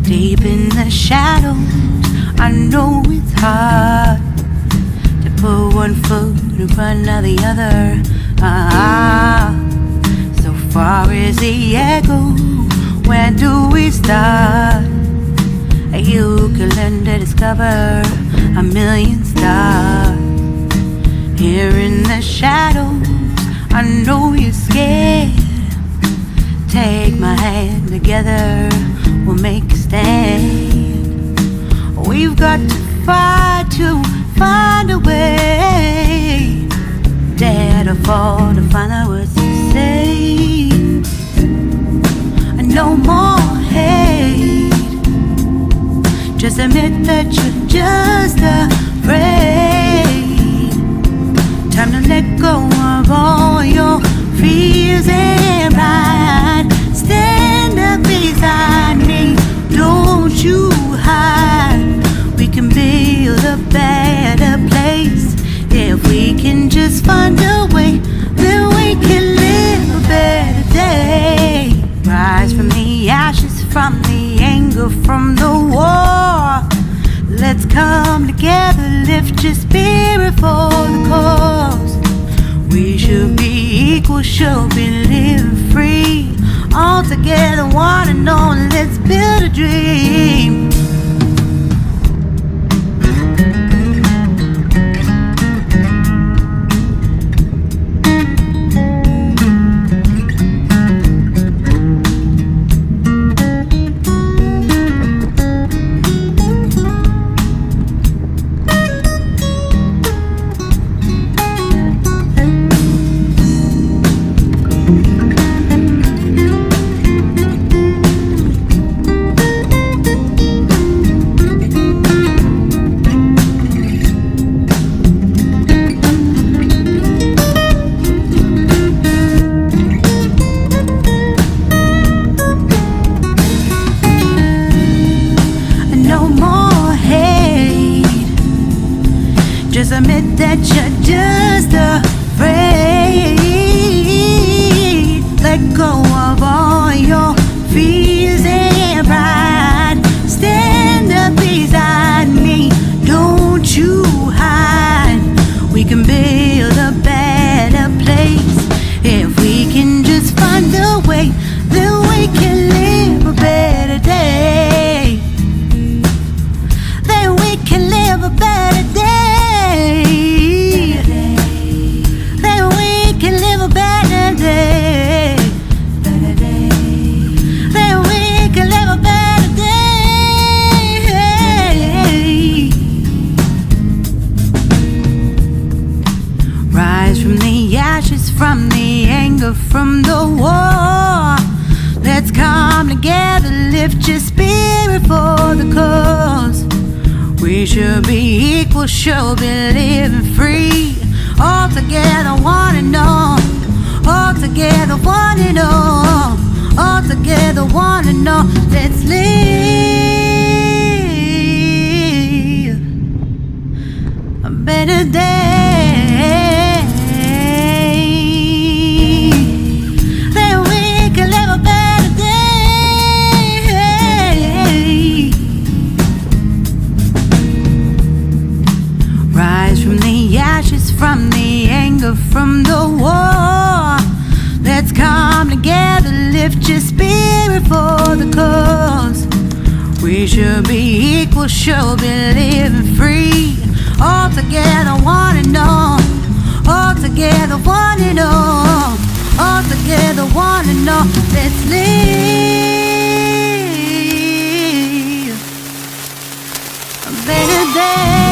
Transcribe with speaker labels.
Speaker 1: Deep in the shadows, I know it's hard to put one foot in front of the other. So far is the echo, where do we start? You can learn to discover a million stars. Here in the shadows, I know you're scared. Take my hand, together we'll make a stand. We've got to fight to find a way. Dare to fall to find out what to say. No more hate. Just admit that you're just afraid. Time to let go of all your fears and pride. Stand up beside me, don't you hide. We can build a better place. If we can just find a way, then we can live a better day. Rise from the ashes, from the anger, from the war. Let's come together, lift your spirit for the cause. We should be equal, should be living free. All together, one and all, let's build a dream. Just admit that you're just afraid. Let go of all your fears and pride. Stand up beside me, don't you hide. We can build a better place. If we can just find a way, then we can live a better day. Then we can live a better day. Then we can live a better day. Then we can live a better day. Rise from the ashes, from the anger, from the war. Let's come together, lift your spirit for the cause. We should be equal, should be living free. All together, one and all. All together, one and all. All together, one and all. Let's live a better day. Then we can live a better day. Rise from the ashes, from the anger, from the war. Let's come together, lift your spirit for the cause. We should be equal, should be living free. All together, one and all. All together, one and all. All together, one and all. Let's live a better day.